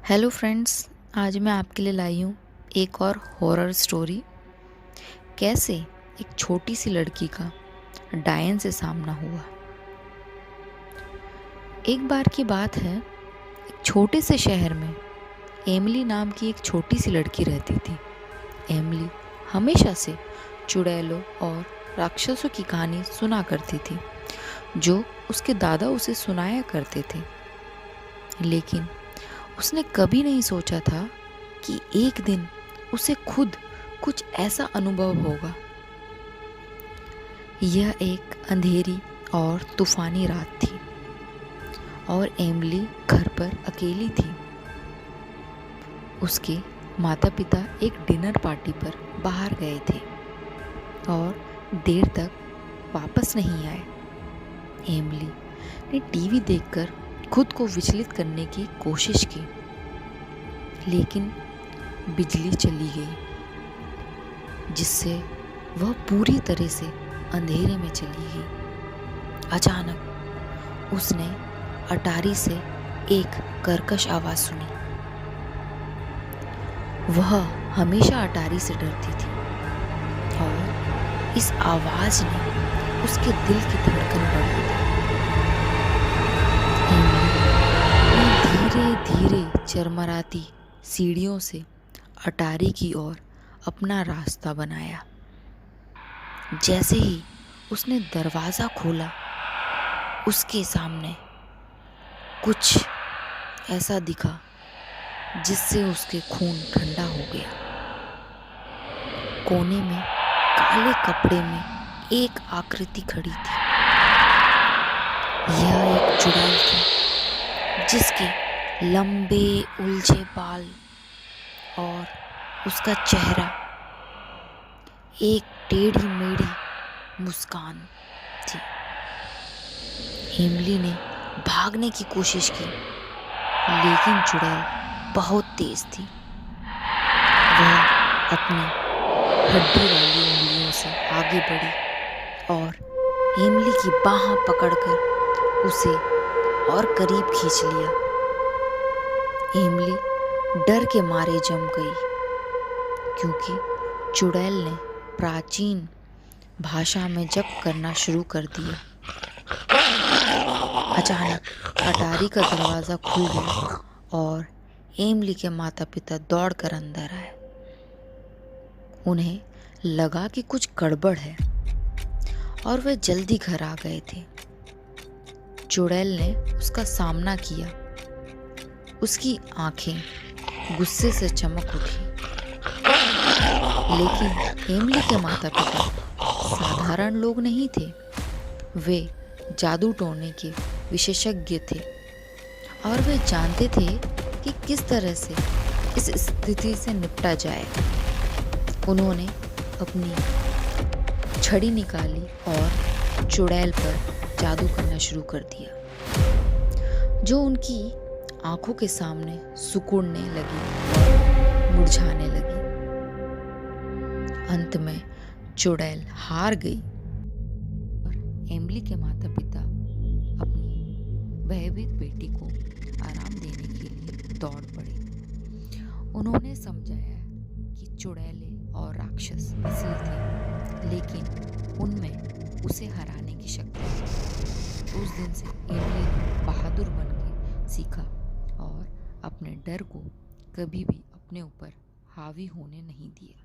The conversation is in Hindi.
हेलो फ्रेंड्स, आज मैं आपके लिए लाई हूँ एक और हॉरर स्टोरी। कैसे एक छोटी सी लड़की का डायन से सामना हुआ। एक बार की बात है, एक छोटे से शहर में एमिली नाम की एक छोटी सी लड़की रहती थी। एमिली हमेशा से चुड़ैलों और राक्षसों की कहानी सुना करती थी, जो उसके दादा उसे सुनाया करते थे। लेकिन उसने कभी नहीं सोचा था कि एक दिन उसे खुद कुछ ऐसा अनुभव होगा। यह एक अंधेरी और तूफानी रात थी और एमिली घर पर अकेली थी। उसके माता पिता एक डिनर पार्टी पर बाहर गए थे और देर तक वापस नहीं आए। एमिली ने टीवी देखकर खुद को विचलित करने की कोशिश की, लेकिन बिजली चली गई, जिससे वह पूरी तरह से अंधेरे में चली गई। अचानक उसने अटारी से एक कर्कश आवाज सुनी। वह हमेशा अटारी से डरती थी और इस आवाज ने उसके दिल की धड़कन बढ़ा दी। धीरे धीरे चरमराती सीढ़ियों से अटारी की ओर अपना रास्ता बनाया। जैसे ही उसने दरवाजा खोला, उसके सामने कुछ ऐसा दिखा जिससे उसके खून ठंडा हो गया। कोने में काले कपड़े में एक आकृति खड़ी थी। यह एक चुड़ैल थी, जिसके लंबे उलझे बाल और उसका चेहरा एक टेढ़ी मेढ़ी मुस्कान थी। एमिली ने भागने की कोशिश की, लेकिन चुड़ैल बहुत तेज थी। वह अपनी हड्डी वाली उंगलियों से आगे बढ़ी और एमिली की बाह पकड़कर उसे और करीब खींच लिया। एमिली डर के मारे जम गई, क्योंकि चुड़ैल ने प्राचीन भाषा में जप करना शुरू कर दिया। अचानक अटारी का दरवाजा खुल गया और एमिली के माता पिता दौड़कर अंदर आए। उन्हें लगा कि कुछ गड़बड़ है और वे जल्दी घर आ गए थे। चुड़ैल ने उसका सामना किया। उसकी आंखें गुस्से से चमक उठी, लेकिन एमिली के माता पिता साधारण लोग नहीं थे। वे जादू टोने के विशेषज्ञ थे और वे जानते थे कि किस तरह से इस स्थिति से निपटा जाए। उन्होंने अपनी छड़ी निकाली और चुड़ैल पर जादू करना शुरू कर दिया, जो उनकी आंखों के सामने सिकुड़ने लगी और मुरझाने लगी। अंत में चुड़ैल हार गई और एमिली के माता पिता अपनी भयभीत बेटी को आराम देने के लिए दौड़ पड़े। उन्होंने समझाया कि चुड़ैलें और राक्षस असली थे, लेकिन उनमें उसे हराने की शक्ति थी। उस दिन से एमिली ने बहादुर बनकर सीखा और अपने डर को कभी भी अपने ऊपर हावी होने नहीं दिया।